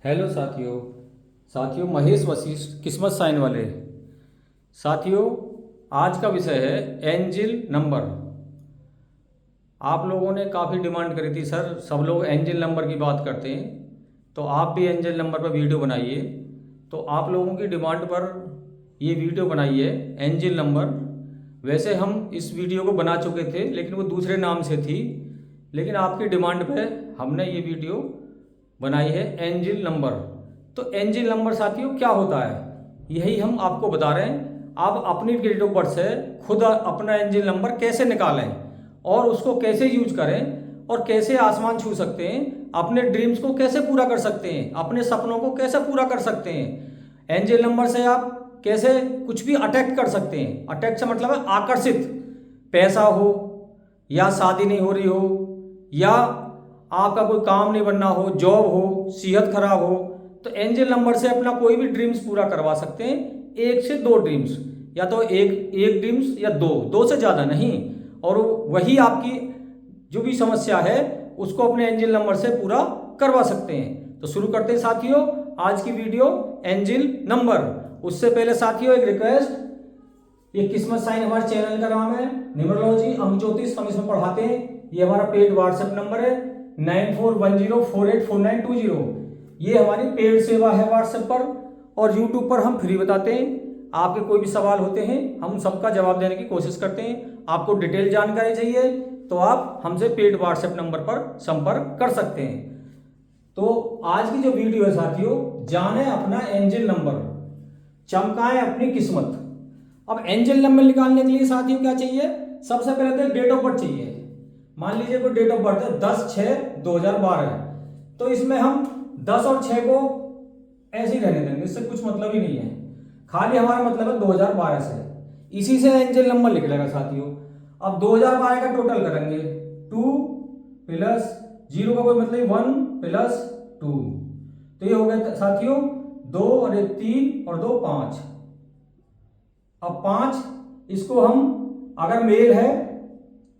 Hello साथियों। महेश वशिष्ठ किस्मत sign वाले साथियों। आज का विषय है एंजिल नंबर। आप लोगों ने काफ़ी डिमांड करी थी, सर सब लोग एंजिल नंबर की बात करते हैं, तो आप भी एंजिल नंबर पर वीडियो बनाइए। तो आप लोगों की डिमांड पर ये वीडियो बनाई है एंजिल नंबर। वैसे हम इस वीडियो को बना चुके थे, लेकिन वो दूसरे नाम से थी, लेकिन आपकी डिमांड पे हमने ये वीडियो बनाई है एंजिल नंबर। तो एंजिल नंबर साथियों क्या होता है, यही हम आपको बता रहे हैं। आप अपनी डेट ऑफ बर्थ से खुद अपना एंजिल नंबर कैसे निकालें और उसको कैसे यूज करें और कैसे आसमान छू सकते हैं, अपने ड्रीम्स को कैसे पूरा कर सकते हैं, अपने सपनों को कैसे पूरा कर सकते हैं। एंजिल नंबर से आप कैसे कुछ भी अट्रैक्ट कर सकते हैं। अट्रैक्ट से मतलब है आकर्षित, पैसा हो या शादी नहीं हो रही हो या आपका कोई काम नहीं बनना हो, जॉब हो, सेहत खराब हो, तो एंजिल नंबर से अपना कोई भी ड्रीम्स पूरा करवा सकते हैं। एक से दो ड्रीम्स, या तो एक ड्रीम्स या दो से ज़्यादा नहीं। और वही आपकी जो भी समस्या है उसको अपने एंजिल नंबर से पूरा करवा सकते हैं। तो शुरू करते हैं साथियों आज की वीडियो एंजिल नंबर। उससे पहले साथियों एक रिक्वेस्ट, ये किस्मत साइन हमारे चैनल का नाम है, न्यूमरोलॉजी अंक ज्योतिष हम इसमें पढ़ाते हैं। ये हमारा पेड व्हाट्सएप नंबर है 9410484920। ये हमारी पेड सेवा है व्हाट्सएप पर, और यूट्यूब पर हम फ्री बताते हैं। आपके कोई भी सवाल होते हैं हम सबका जवाब देने की कोशिश करते हैं। आपको डिटेल जानकारी चाहिए तो आप हमसे पेड व्हाट्सएप नंबर पर संपर्क कर सकते हैं। तो आज की जो वीडियो है साथियों, जाने अपना एंजिल नंबर, चमकाएं अपनी किस्मत। अब एंजिल नंबर निकालने के लिए साथियों क्या चाहिए, सबसे पहले तो डेट ऑफ बर्थ चाहिए। मान लीजिए कोई डेट ऑफ बर्थ है 10/6/2012, तो इसमें हम 10 और 6 को ऐसे ही रहने देंगे, इससे कुछ मतलब ही नहीं है, खाली हमारा मतलब है 2012 से, इसी से एंजिल नंबर निकलेगा साथियों। अब 2012 का टोटल करेंगे, 2 + 0 का कोई मतलब 1 + 2, तो ये हो गया साथियों 2 और 1 3 और 2 5। अब 5 इसको हम, अगर मेल है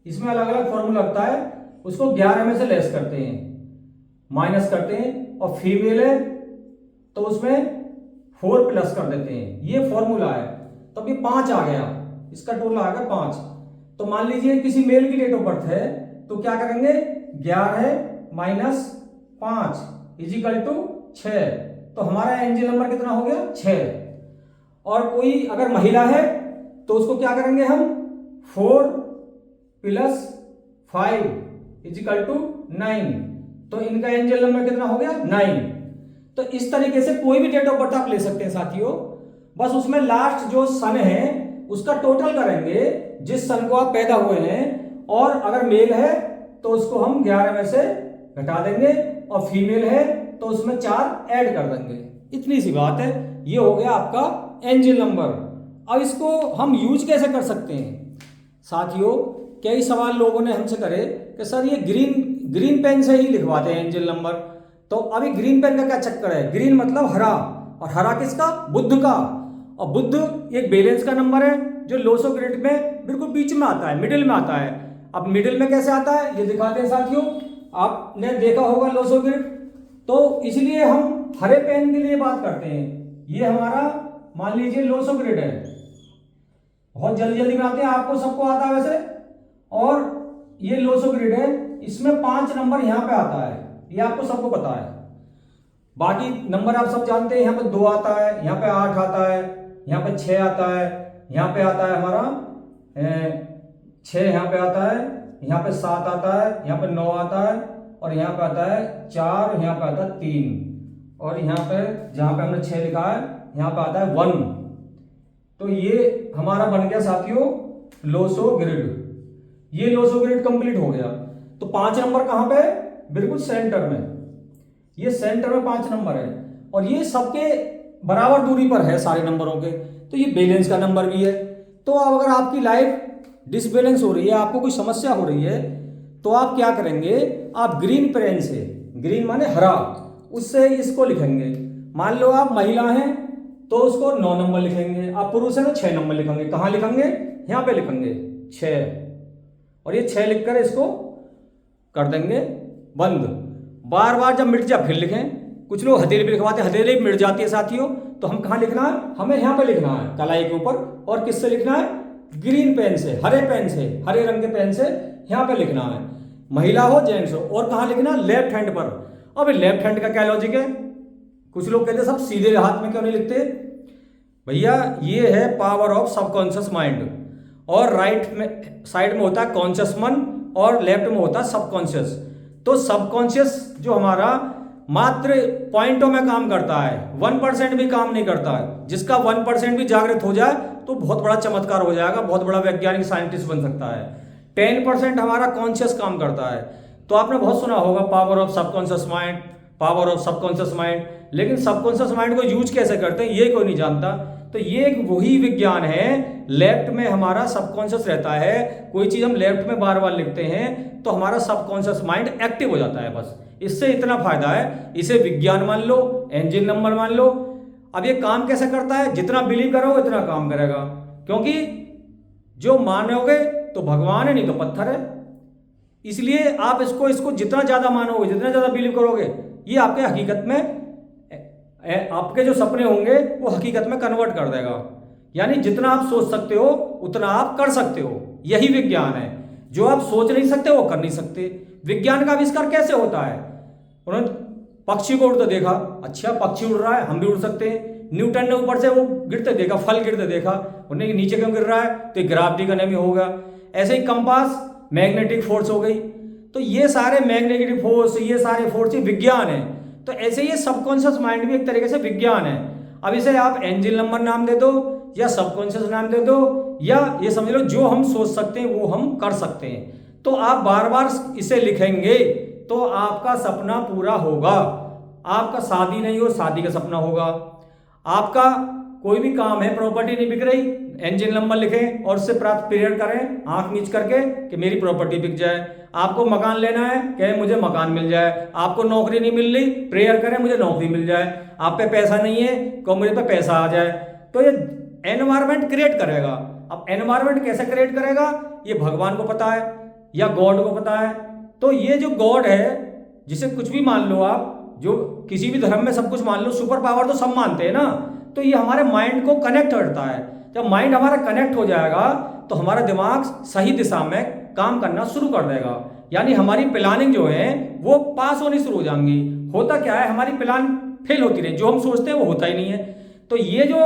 इसमें अलग अलग फॉर्मूला लगता है, उसको 11 में से लेस करते हैं, माइनस करते हैं, और फीमेल है तो उसमें 4 प्लस कर देते हैं। ये फॉर्मूला है। तो अब ये 5 आ गया, इसका टोटल आ गया 5। तो मान लीजिए किसी मेल की डेट ऑफ बर्थ है तो क्या करेंगे, 11 - 5 = 6। तो हमारा एंजिल नंबर कितना हो गया, 6। और कोई अगर महिला है तो उसको क्या करेंगे हम, 4 + 5 = 9। तो इनका एंजिल नंबर कितना हो गया, 9। तो इस तरीके से कोई भी डेट ऑफ बर्थ आप ले सकते हैं साथियों, बस उसमें लास्ट जो सन है उसका टोटल करेंगे, जिस सन को आप पैदा हुए हैं, और अगर मेल है तो उसको हम 11 में से घटा देंगे, और फीमेल है तो उसमें 4 ऐड कर देंगे। इतनी सी बात है, ये हो गया आपका एंजिल नंबर। अब इसको हम यूज कैसे कर सकते हैं साथियों, कई सवाल लोगों ने हमसे करे कि सर ये ग्रीन पेन से ही लिखवाते हैं एंजिल नंबर। तो अभी ग्रीन पेन का क्या चक्कर है, ग्रीन मतलब हरा, और हरा किसका, बुध का। और बुध एक बैलेंस का नंबर है जो लोसो ग्रिड में बिल्कुल बीच में आता है, मिडिल में आता है। अब मिडिल में कैसे आता है ये दिखाते हैं साथियों, आपने देखा होगा लोसो ग्रिड, तो इसलिए हम हरे पेन के लिए बात करते हैं। ये हमारा मान लीजिए लोसो ग्रिड है, बहुत जल्दी जल्दी में आते हैं, आपको सबको आता है वैसे। और ये लोसो ग्रिड है, इसमें 5 नंबर यहां पे आता है, ये आपको सबको पता है। बाकी नंबर आप सब जानते हैं, यहाँ पे 2 आता है, यहाँ पे 8 आता है, यहाँ पे 6 आता है, यहाँ पे आता है हमारा 6, यहाँ पे आता है, यहाँ पे 7 आता है, यहाँ पे 9 आता है, और यहाँ पे आता है 4, यहाँ पे आता है 3, और यहाँ पे जहाँ पे हमने 6 लिखा है यहाँ पे आता है 1। तो ये हमारा बन गया साथियों लोसो ग्रिड। ये लोसो ग्रिड कंप्लीट हो गया। तो 5 नंबर कहाँ पे, बिल्कुल सेंटर में, ये सेंटर में 5 नंबर है, और ये सबके बराबर दूरी पर है सारे नंबरों के। तो ये बैलेंस का नंबर भी है। तो अब अगर आपकी लाइफ डिसबैलेंस हो रही है, आपको कोई समस्या हो रही है, तो आप क्या करेंगे, आप ग्रीन पेन से, ग्रीन माने हरा, उससे इसको लिखेंगे। मान लो आप महिला हैं तो उसको 9 नंबर लिखेंगे, आप पुरुष हैं तो 6 नंबर लिखेंगे। कहाँ लिखेंगे, यहाँ पे लिखेंगे 6, और ये 6 लिखकर इसको कर देंगे बंद। बार बार जब मिट जाए फिर लिखें, कुछ लोग हथेली पे लिखवाते हैं, हथेली मिट जाती है साथियों। तो हम कहाँ लिखना है, हमें यहाँ पे लिखना है कलाई के ऊपर। और किससे लिखना है, ग्रीन पेन से, हरे पेन से, हरे रंग के पेन से यहाँ पे लिखना है, महिला हो जेंट्स हो। और कहाँ लिखना, लेफ्ट हैंड पर। अब लेफ्ट हैंड का क्या लॉजिक है, कुछ लोग कहते हैं सब सीधे हाथ में क्यों नहीं लिखते। भैया ये है पावर ऑफ सबकॉन्शियस माइंड, और राइट में साइड में होता है कॉन्शियस मन और लेफ्ट में होता है सबकॉन्शियस। तो सबकॉन्शियस जो हमारा मात्र पॉइंटों में काम करता है, 1% भी काम नहीं करता है। जिसका 1% भी जागृत हो जाए तो बहुत बड़ा चमत्कार हो जाएगा, बहुत बड़ा वैज्ञानिक साइंटिस्ट बन सकता है। 10% हमारा कॉन्शियस काम करता है। तो आपने बहुत सुना होगा power of subconscious mind, power of subconscious mind, लेकिन सबकॉन्शियस माइंड को यूज कैसे करते हैं ये कोई नहीं जानता। तो ये एक वही विज्ञान है, लेफ्ट में हमारा सबकॉन्शियस रहता है। कोई चीज हम लेफ्ट में बार बार लिखते हैं तो हमारा सबकॉन्शियस माइंड एक्टिव हो जाता है। बस इससे इतना फायदा है, इसे विज्ञान मान लो, एंजल नंबर मान लो। अब ये काम कैसे करता है, जितना बिलीव करोगे उतना काम करेगा, क्योंकि जो मानोगे तो भगवान है, नहीं तो पत्थर है। इसलिए आप इसको जितना ज्यादा मानोगे, जितना ज्यादा बिलीव करोगे, ये आपके हकीकत में, आपके जो सपने होंगे वो हकीकत में कन्वर्ट कर देगा। यानी जितना आप सोच सकते हो उतना आप कर सकते हो। यही विज्ञान है, जो आप सोच नहीं सकते वो कर नहीं सकते। विज्ञान का आविष्कार कैसे होता है, उन्होंने पक्षी को उड़ते देखा, अच्छा पक्षी उड़ रहा है, हम भी उड़ सकते हैं। न्यूटन ने ऊपर से वो गिरते देखा, फल गिरते देखा, उन्हें नीचे क्यों गिर रहा है, तो ग्रेविटी का नियम ही होगा। ऐसे ही कंपास मैग्नेटिक फोर्स हो गई। तो ये सारे मैग्नेटिक फोर्स, ये सारे फोर्स विज्ञान है। तो ऐसे ये सबकॉन्शियस माइंड भी एक तरीके से विज्ञान है। अब इसे आप एंजल नंबर नाम दे दो या सबकॉन्शियस नाम दे दो, या ये समझ लो जो हम सोच सकते हैं वो हम कर सकते हैं। तो आप बार बार इसे लिखेंगे तो आपका सपना पूरा होगा। आपका शादी नहीं हो, शादी का सपना होगा। आपका कोई भी काम है, प्रॉपर्टी नहीं बिक रही, एंजल नंबर लिखें और उससे प्राप्त प्रेयर करें आंख नीच करके कि मेरी प्रॉपर्टी बिक जाए। आपको मकान लेना है, कहे मुझे मकान मिल जाए। आपको नौकरी नहीं मिल रही, प्रेयर करें मुझे नौकरी मिल जाए। आप पे पैसा नहीं है, कहो मुझे पे पैसा आ जाए। तो ये एनवायरमेंट क्रिएट करेगा। अब एनवायरमेंट कैसे क्रिएट करेगा ये भगवान को पता है या गॉड को पता है। तो ये जो गॉड है, जिसे कुछ भी मान लो आप, जो किसी भी धर्म में सब कुछ मान लो, सुपर पावर तो सब मानते हैं ना। तो ये हमारे माइंड को कनेक्ट करता है। जब माइंड हमारा कनेक्ट हो जाएगा तो हमारा दिमाग सही दिशा में काम करना शुरू कर देगा। यानी हमारी प्लानिंग जो है वो पास होनी शुरू हो जाएंगी। होता क्या है, हमारी प्लान फेल होती रही, जो हम सोचते हैं वो होता ही नहीं है। तो ये जो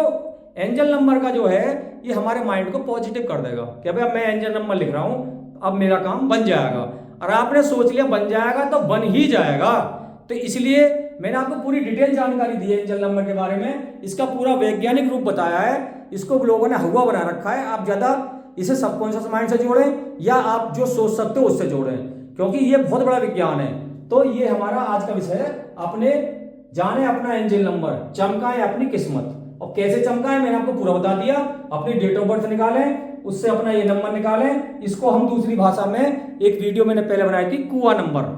एंजल नंबर का जो है ये हमारे माइंड को पॉजिटिव कर देगा कि भाई अब मैं एंजल नंबर लिख रहा हूँ, अब मेरा काम बन जाएगा। और आपने सोच लिया बन जाएगा तो बन ही जाएगा। तो इसलिए मैंने आपको पूरी डिटेल जानकारी दी है एंजल नंबर के बारे में। इसका पूरा वैज्ञानिक रूप बताया है। इसको लोगों ने हुआ बना रखा है। आप ज्यादा इसे सबकॉन्शियस माइंड से जोड़ें या आप जो सोच सकते हो उससे जोड़ें, क्योंकि ये बहुत बड़ा विज्ञान है। तो ये हमारा आज का विषय है, अपने जाने अपना एंजल नंबर, चमकाएं अपनी किस्मत। और कैसे चमकाएं मैंने आपको पूरा बता दिया। अपनी डेट ऑफ बर्थ निकालें, उससे अपना ये नंबर निकालें। इसको हम दूसरी भाषा में एक वीडियो मैंने पहले बनाई थी, कुआ नंबर।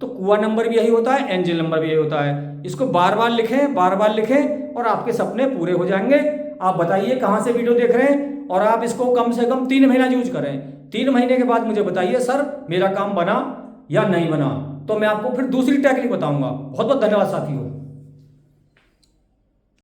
तो कुआ नंबर भी यही होता है, एंजल नंबर भी यही होता है। इसको बार बार लिखें, बार बार लिखें और आपके सपने पूरे हो जाएंगे। आप बताइए कहाँ से वीडियो देख रहे हैं, और आप इसको कम से कम 3 महीना यूज करें। 3 महीने के बाद मुझे बताइए सर मेरा काम बना या नहीं बना, तो मैं आपको फिर दूसरी टेक्निक बताऊंगा। बहुत बहुत धन्यवाद साथियों।